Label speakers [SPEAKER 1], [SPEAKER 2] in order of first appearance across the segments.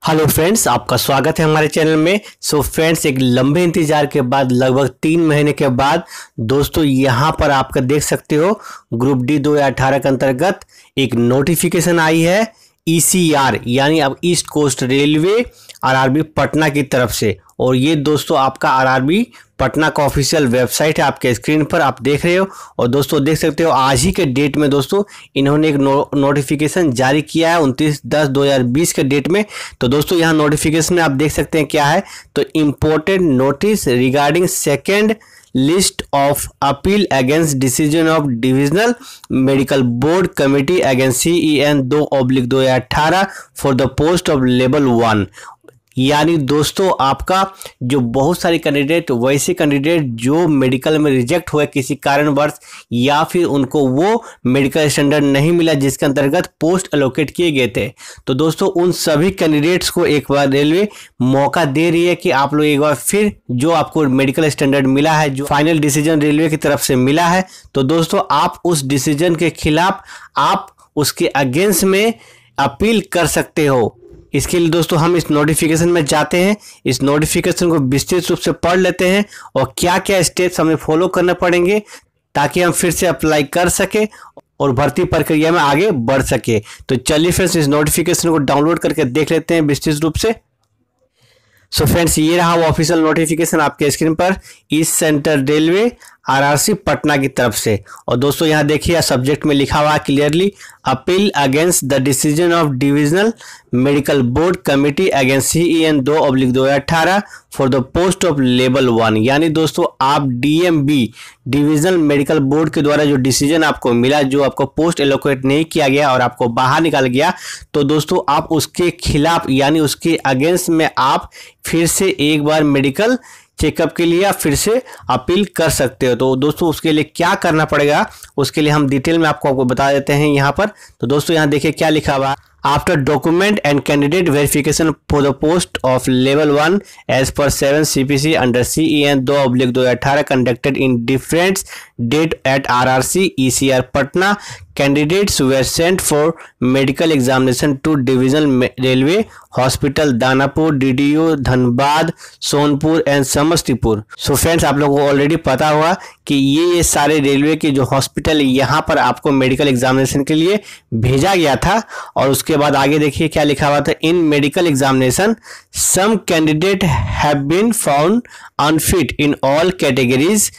[SPEAKER 1] Hello friends, आपका स्वागत है हमारे चैनल में। फ्रेंड्स, एक लंबे इंतजार के बाद लगभग 3 महीने के बाद दोस्तों यहाँ पर आपका देख सकते हो ग्रुप डी 2018 के अंतर्गत एक नोटिफिकेशन आई है ECR यानी अब east coast railway RRB Patna की तरफ से। और ये दोस्तों आपका आरआरबी पटना का ऑफिशियल वेबसाइट है, आपके स्क्रीन पर आप देख रहे हो। और दोस्तों देख सकते हो आज ही के डेट में दोस्तों इन्होंने एक नोटिफिकेशन जारी किया है 29/10/2020 के डेट में। तो दोस्तों यहाँ नोटिफिकेशन में आप देख सकते हैं क्या है, तो important notice regarding second list of appeal against decision of divisional medical board committee against CEN 2/2018 for the post of level 1। यानी दोस्तों आपका जो बहुत सारे कैंडिडेट, वैसे कैंडिडेट जो मेडिकल में रिजेक्ट हुए किसी कारणवश या फिर उनको वो मेडिकल स्टैंडर्ड नहीं मिला जिसके अंतर्गत पोस्ट एलोकेट किए गए थे, तो दोस्तों उन सभी कैंडिडेट्स को एक बार रेलवे मौका दे रही है कि आप लोग एक बार फिर जो आपको मेडिकल स्टैंडर्ड मिला है, जो फाइनल डिसीजन रेलवे की तरफ से मिला है, तो दोस्तों आप उस डिसीजन के खिलाफ आप उसके अगेंस्ट में अपील कर सकते हो। इसके लिए दोस्तों हम इस नोटिफिकेशन में जाते हैं, इस नोटिफिकेशन को विस्तृत रूप से पढ़ लेते हैं और क्या क्या स्टेप्स हमें फॉलो करने पड़ेंगे ताकि हम फिर से अप्लाई कर सके और भर्ती प्रक्रिया में आगे बढ़ सके। तो चलिए फ्रेंड्स इस नोटिफिकेशन को डाउनलोड करके देख लेते हैं विस्तृत रूप से। फ्रेंड्स ये रहा वो ऑफिशियल नोटिफिकेशन आपके स्क्रीन पर east central railway RRC Patna की तरफ से। और दोस्तों यहाँ देखिए सब्जेक्ट में लिखा हुआ clearly, appeal against the decision of divisional medical board committee against CEN 2/2018 for the post of level 1। यानी दोस्तों आप DMB डिविजनल मेडिकल बोर्ड के द्वारा जो डिसीजन आपको मिला, जो आपको पोस्ट एलोकेट नहीं किया गया और आपको बाहर निकाल गया, तो दोस्तों आप उसके खिलाफ यानी उसके अगेंस्ट में आप फिर से एक बार मेडिकल चेकअप के लिए आप फिर से अपील कर सकते हो। तो दोस्तों उसके लिए क्या करना पड़ेगा, उसके लिए हम डिटेल में आपको बता देते हैं यहाँ पर। तो दोस्तों यहाँ देखिए क्या लिखा हुआ है, after document and candidate verification for the post of level 1 as per 7 CPC under CEN 2/2018 conducted in different date at RRC ECR Patna, candidates were sent for medical examination to divisional railway hospital Danapur, DDO Dhanbad, Sonpur and Samastipur. So friends आप लोगों को already पता हुआ कि ये सारे railway के जो हॉस्पिटल यहाँ पर आपको मेडिकल एग्जामिनेशन के लिए भेजा गया था। और उसके बाद आगे देखिए क्या लिखा हुआ था, in medical examination some candidate have been found unfit in all categories.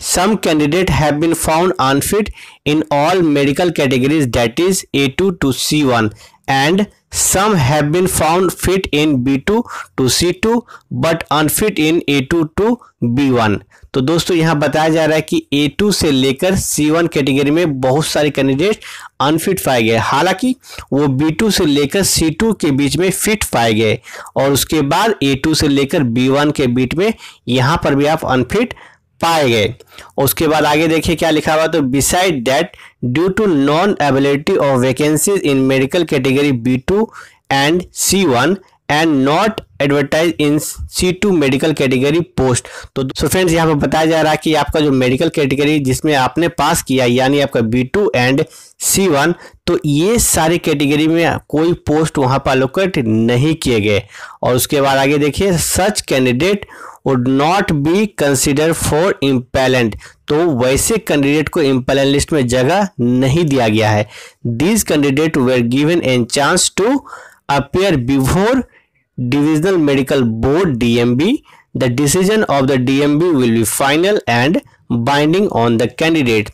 [SPEAKER 1] Some candidate have been found unfit in all medical categories, that is A2 to C1, and some have been found fit in B2 to C2 but unfit in A2 to B1। तो दोस्तों यहाँ बताया जा रहा है कि A2 से लेकर C1 कैटेगरी में बहुत सारे कैंडिडेट अनफिट पाए गए, हालांकि वो B2 से लेकर C2 के बीच में फिट पाए गए। और उसके बाद A2 से लेकर B1 के बीच में यहाँ पर भी आप अनफिट पाए गए। उसके बाद आगे देखिए क्या लिखा हुआ, तो beside that due to non availability of vacancies in medical category B2 and C1 and not advertise in C2 medical category post. तो फ्रेंड्स यहाँ पर बताया जा रहा है कि आपका जो मेडिकल कैटेगरी जिसमें आपने पास किया यानी आपका B2 एंड C1, तो ये सारी कैटेगरी में कोई पोस्ट वहाँ पर अलोकेट नहीं किए गए। और उसके बाद आगे देखिए, such candidate would not be consider for empanelment. तो वैसे कैंडिडेट को इम्पैलेंट लिस्ट में जगह नहीं दिया गया है। These candidate were given an chance to appear before divisional medical board DMB। The decision of the DMB will be final and binding on the candidate.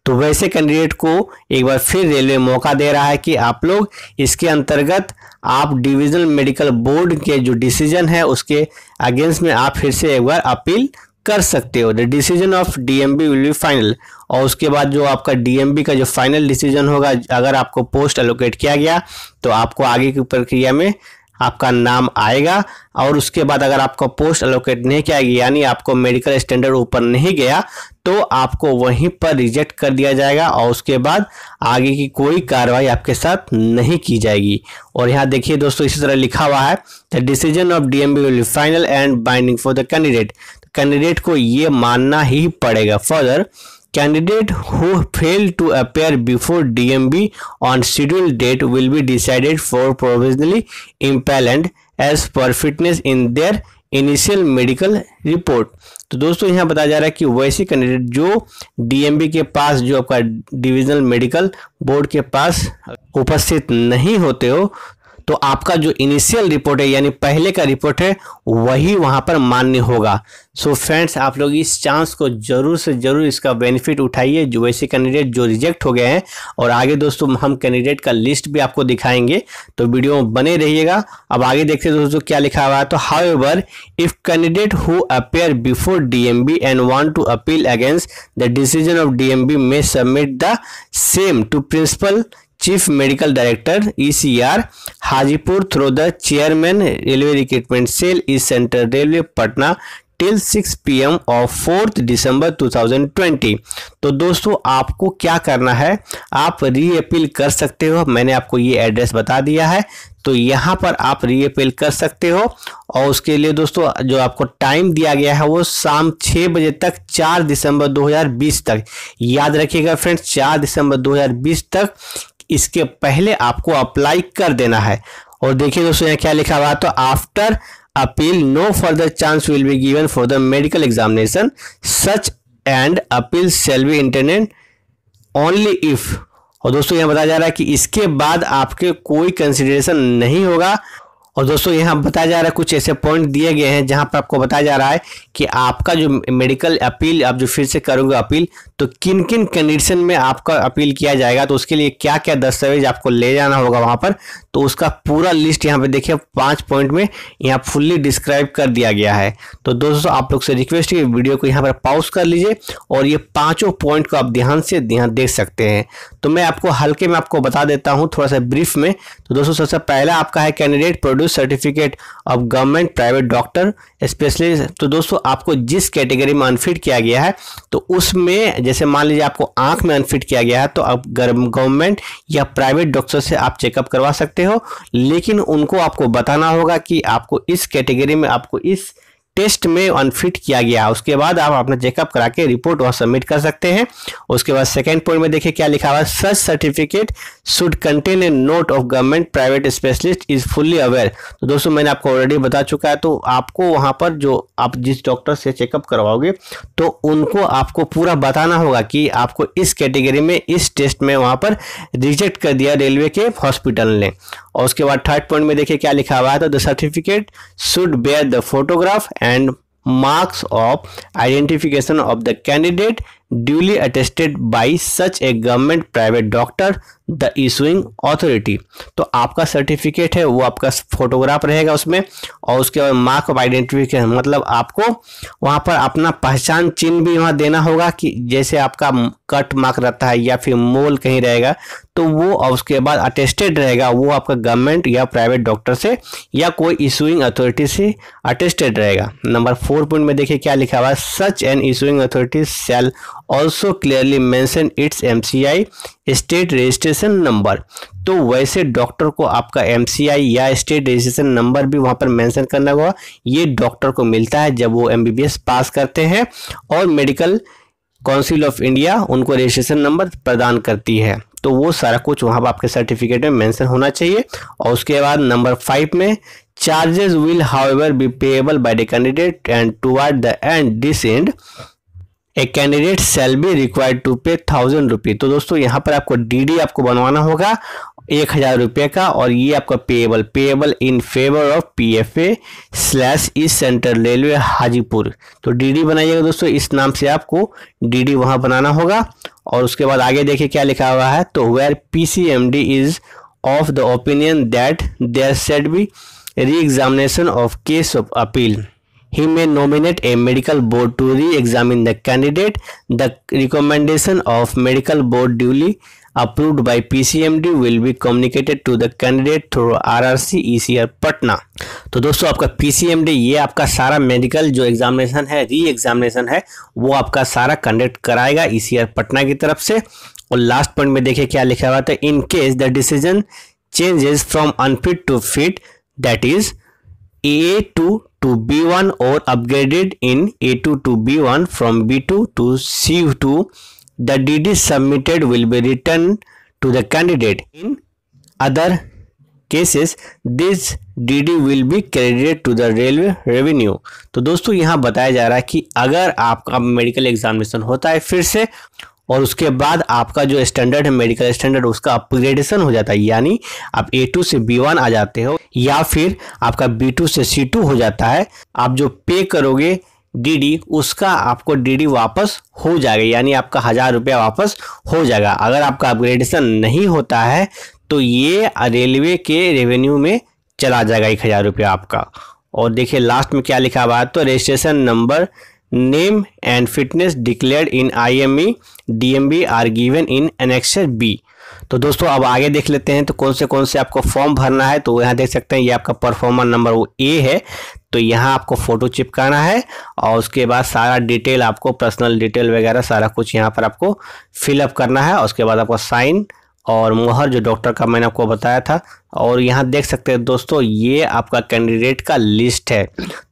[SPEAKER 1] तो वैसे कैंडिडेट को एक बार फिर रेलवे मौका दे रहा है कि आप लोग इसके अंतर्गत आप डिविजनल मेडिकल बोर्ड के जो डिसीजन है उसके अगेंस्ट में आप फिर से एक बार अपील कर सकते हो। The decision of DMB will be final. और उसके बाद जो आपका DMB का जो फाइनल डिसीजन होगा, अगर आपको पोस्ट एलोकेट किया गया तो आपको आगे की प्रक्रिया में आपका नाम आएगा। और उसके बाद अगर आपको पोस्ट एलोकेट नहीं किया गया यानी आपको मेडिकल स्टैंडर्ड ऊपर नहीं गया, तो आपको वहीं पर रिजेक्ट कर दिया जाएगा और उसके बाद आगे की कोई कार्रवाई आपके साथ नहीं की जाएगी। और यहाँ देखिए दोस्तों इसी तरह लिखा हुआ है, the decision of DMB will be final and binding for the candidate. Candidate को ये मानना ही पड़ेगा। Further Candidate who fail to appear before DMB on scheduled date will be decided for provisionally impelled as per fitness in their initial medical report. तो दोस्तों यहाँ बताया जा रहा है कि वैसे कैंडिडेट जो डीएमबी के पास, जो आपका डिविजनल मेडिकल बोर्ड के पास उपस्थित नहीं होते हो, तो आपका जो इनिशियल रिपोर्ट है यानी पहले का रिपोर्ट है वही वहां पर मान्य होगा। सो फ्रेंड्स, आप लोग इस चांस को जरूर से जरूर इसका बेनिफिट उठाइए, जो वैसे कैंडिडेट जो रिजेक्ट हो गए हैं। और आगे दोस्तों हम कैंडिडेट का लिस्ट भी आपको दिखाएंगे, तो वीडियो में बने रहिएगा। अब आगे देखते हैं दोस्तों क्या लिखा हुआ है। तो however if candidate who appear before DMB and want to appeal against the decision of DMB may submit the same to principal Chief Medical Director ECR Hajipur through the chairman railway recruitment cell east central railway Patna till 6 PM of 4 December 2020। तो दोस्तों आपको क्या करना है, आप री appeal कर सकते हो। मैंने आपको ये एड्रेस बता दिया है, तो यहाँ पर आप री अपील कर सकते हो। और उसके लिए दोस्तों जो आपको टाइम दिया गया है वो शाम 6 बजे तक 4 दिसंबर 2020 तक। याद रखिएगा फ्रेंड्स, 4 दिसंबर 2020 तक इसके पहले आपको अप्लाई कर देना है। और देखिए दोस्तों यहाँ क्या लिखा हुआ है। तो after appeal no further chance will be given for the medical examination such and appeal shall be internet only if. और दोस्तों यहाँ बताया जा रहा है कि इसके बाद आपके कोई कंसिडरेशन नहीं होगा। और दोस्तों यहाँ बताया जा रहा है, कुछ ऐसे पॉइंट दिए गए हैं जहां पर आपको बताया जा रहा है कि आपका जो मेडिकल अपील आप जो फिर से करोगे अपील, तो किन किन कंडीशन में आपका अपील किया जाएगा, तो उसके लिए क्या क्या दस्तावेज आपको ले जाना होगा वहां पर। तो उसका पूरा लिस्ट यहाँ पे देखिए 5 पॉइंट में यहाँ फुल्ली डिस्क्राइब कर दिया गया है। तो दोस्तों आप लोग से रिक्वेस्ट है वीडियो को यहाँ पर पॉज कर लीजिए और ये 5 पॉइंट को आप ध्यान से देख सकते हैं। तो मैं आपको हल्के में आपको बता देता हूँ थोड़ा सा ब्रीफ में। तो दोस्तों सबसे पहला आपका है candidate produce certificate of government private doctor specialist. तो दोस्तों आपको जिस कैटेगरी में अनफिट किया गया है, तो उसमें जैसे मान लीजिए आपको आंख में अनफिट किया गया है, तो अब गवर्नमेंट या प्राइवेट डॉक्टर से आप चेकअप करवा सकते हो। लेकिन उनको आपको बताना होगा कि आपको इस कैटेगरी में आपको इस टेस्ट में अनफिट किया गया। उसके बाद आप अपना चेकअप करा के रिपोर्ट वहां सबमिट कर सकते हैं। उसके बाद सेकंड पॉइंट में देखिए क्या लिखा हुआ है। Such certificate should contain a note of government private specialist is fully aware. तो दोस्तों मैंने आपको ऑलरेडी बता चुका है, तो आपको वहां पर जो आप जिस डॉक्टर से चेकअप करवाओगे तो उनको आपको पूरा बताना होगा कि आपको इस कैटेगरी में इस टेस्ट में वहां पर रिजेक्ट कर दिया रेलवे के हॉस्पिटल ने। और उसके बाद थर्ड पॉइंट में देखिए क्या लिखा हुआ है। तो the certificate should bear the photograph and marks of identification of the candidate duly attested by such a government private doctor the issuing authority। तो आपका सर्टिफिकेट है वो आपका फोटोग्राफ रहेगा उसमें। और उसके बाद मार्क ऑफ आइडेंटिफिकेशन, मतलब आपको वहां पर अपना पहचान चिन्ह भी वहां देना होगा कि जैसे आपका कट मार्क रहता है या फिर मोल कहीं रहेगा, तो वो। और उसके बाद अटेस्टेड रहेगा वो आपका गवर्नमेंट या प्राइवेट डॉक्टर से या कोई इशूइंग अथॉरिटी से अटेस्टेड रहेगा। नंबर 4 पॉइंट में देखिए क्या लिखा हुआ है। Such an issuing authority shall also clearly mention it's MCI state registration number. तो वैसे डॉक्टर को आपका एमसीआई या स्टेट रजिस्ट्रेशन नंबर भी वहां पर मेंशन करना होगा। ये डॉक्टर को मिलता है जब वो एमबीबीएस पास करते हैं और मेडिकल काउंसिल ऑफ इंडिया उनको रजिस्ट्रेशन नंबर प्रदान करती है। तो वो सारा कुछ वहां पर आपके सर्टिफिकेट में मेंशन होना चाहिए। और उसके बाद नंबर 5 में charges will however be payable by the candidate and toward the end this and a candidate shall be required to pay 1000 रुपये। तो दोस्तों यहाँ पर आपको डीडी आपको बनवाना होगा 1000 रुपये का, और ये आपका payable in favour of PFA / east central railway Hajipur. तो डीडी बनाइएगा दोस्तों, इस नाम से आपको डीडी वहां बनाना होगा। और उसके बाद आगे देखिए क्या लिखा हुआ है। तो where PCMD is of the opinion that there should be reexamination of case of appeal, he may nominate a medical board to re-examine the candidate. The recommendation of medical board duly approved by PCMD will be communicated to the candidate through RRC ECR Patna. तो दोस्तों आपका PCMD ये आपका सारा medical जो examination है, re examination है, वो आपका सारा कंडक्ट कराएगा ECR पटना की तरफ से। और लास्ट पॉइंट में देखिए क्या लिखा हुआ था। In case the decision changes from unfit to fit, that is A2 to B1 or upgraded in A2 to B1 from B2 to C2 the DD submitted will be return to the candidate. In other cases this DD will be credited to the railway revenue. तो दोस्तों यहाँ बताया जा रहा है कि अगर आपका मेडिकल एग्जामिनेशन होता है फिर से और उसके बाद आपका जो स्टैंडर्ड है मेडिकल स्टैंडर्ड उसका अपग्रेडेशन हो जाता है, यानी आप A2 से B1 आ जाते हो या फिर आपका B2 से C2 हो जाता है, आप जो पे करोगे DD उसका आपको DD वापस हो जाएगा, यानी आपका 1000 रुपया वापस हो जाएगा। अगर आपका अपग्रेडेशन नहीं होता है तो ये रेलवे के रेवेन्यू में चला जाएगा 1000 रुपया आपका। और देखिए लास्ट में क्या लिखा हुआ है, तो registration number, name and fitness declared in IME DMB are given in annexure B। तो दोस्तों अब आगे देख लेते हैं तो कौन से आपको फॉर्म भरना है। तो यहाँ देख सकते हैं ये आपका परफॉर्मर नंबर वो A है, तो यहाँ आपको फ़ोटो चिपकाना है और उसके बाद सारा डिटेल आपको पर्सनल डिटेल वगैरह सारा कुछ यहाँ पर आपको फिलअप करना है और उसके बाद आपको साइन और मोहर जो डॉक्टर का मैंने आपको बताया था। और यहाँ देख सकते हैं दोस्तों ये आपका कैंडिडेट का लिस्ट है,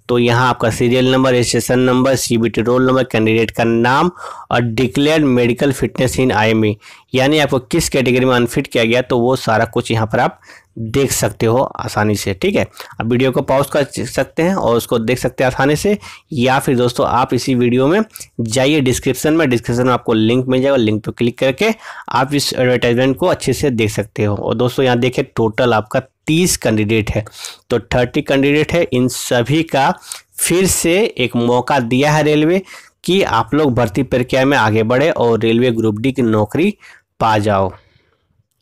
[SPEAKER 1] तो यहाँ आपका serial number, registration number, CBT roll number, candidate का नाम और डिक्लेयर्ड मेडिकल फिटनेस इन IME, यानी आपको किस कैटेगरी में अनफिट किया गया तो वो सारा कुछ यहाँ पर आप देख सकते हो आसानी से। ठीक है, अब वीडियो को पॉज कर सकते हैं और उसको देख सकते हैं आसानी से, या फिर दोस्तों आप इसी वीडियो में जाइए डिस्क्रिप्शन में आपको लिंक मिल जाएगा, लिंक पर क्लिक करके आप इस एडवर्टाइजमेंट को अच्छे से देख सकते हो। और दोस्तों यहाँ देखिए टोटल आपका 30 कैंडिडेट है, तो 30 कैंडिडेट है। इन सभी का फिर से एक मौका दिया है रेलवे कि आप लोग भर्ती प्रक्रिया में आगे बढ़े और रेलवे ग्रुप डी की नौकरी पा जाओ।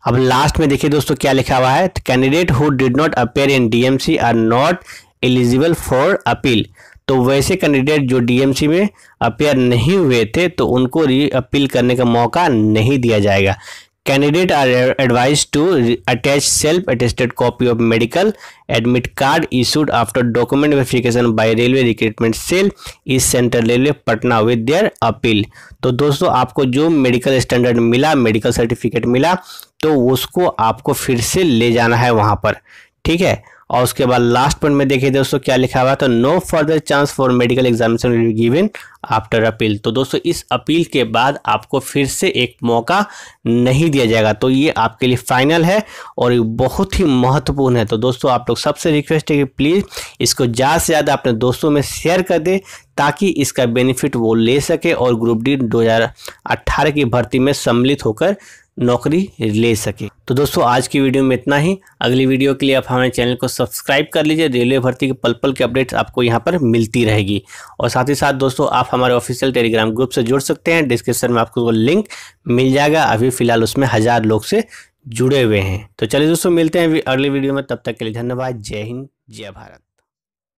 [SPEAKER 1] अब लास्ट में देखिए दोस्तों क्या लिखा हुआ है, candidate who did not appear in DMC are not eligible for appeal. तो वैसे कैंडिडेट जो DMC में अपेयर नहीं हुए थे तो उनको री अपील करने का मौका नहीं दिया जाएगा। Candidate are advised to attach self-attested copy of medical admit card issued after document verification by Railway Recruitment Cell is Central Railway Patna with their appeal। तो दोस्तों आपको जो मेडिकल स्टैंडर्ड मिला, मेडिकल सर्टिफिकेट मिला, तो उसको आपको फिर से ले जाना है वहाँ पर। ठीक है, और उसके बाद लास्ट पॉइंट में देखिए दोस्तों क्या लिखा हुआ है, तो no further chance for medical examination will be given after appeal. तो दोस्तों इस अपील के बाद आपको फिर से एक मौका नहीं दिया जाएगा, तो ये आपके लिए फाइनल है और ये बहुत ही महत्वपूर्ण है। तो दोस्तों आप लोग सबसे रिक्वेस्ट है कि प्लीज़ इसको ज़्यादा से ज़्यादा अपने दोस्तों में शेयर कर दें ताकि इसका बेनिफिट वो ले सके और ग्रुप डी 2018 की भर्ती में सम्मिलित होकर नौकरी ले सके। तो दोस्तों आज की वीडियो में इतना ही। अगली वीडियो के लिए आप हमारे चैनल को सब्सक्राइब कर लीजिए, रेलवे भर्ती के पल पल के अपडेट्स आपको यहाँ पर मिलती रहेगी। और साथ ही साथ दोस्तों आप हमारे ऑफिशियल टेलीग्राम ग्रुप से जुड़ सकते हैं, डिस्क्रिप्शन में आपको वो लिंक मिल जाएगा। अभी फिलहाल उसमें 1000 लोग से जुड़े हुए हैं। तो चलिए दोस्तों मिलते हैं अगली वीडियो में, तब तक के लिए धन्यवाद। जय हिंद, जय भारत।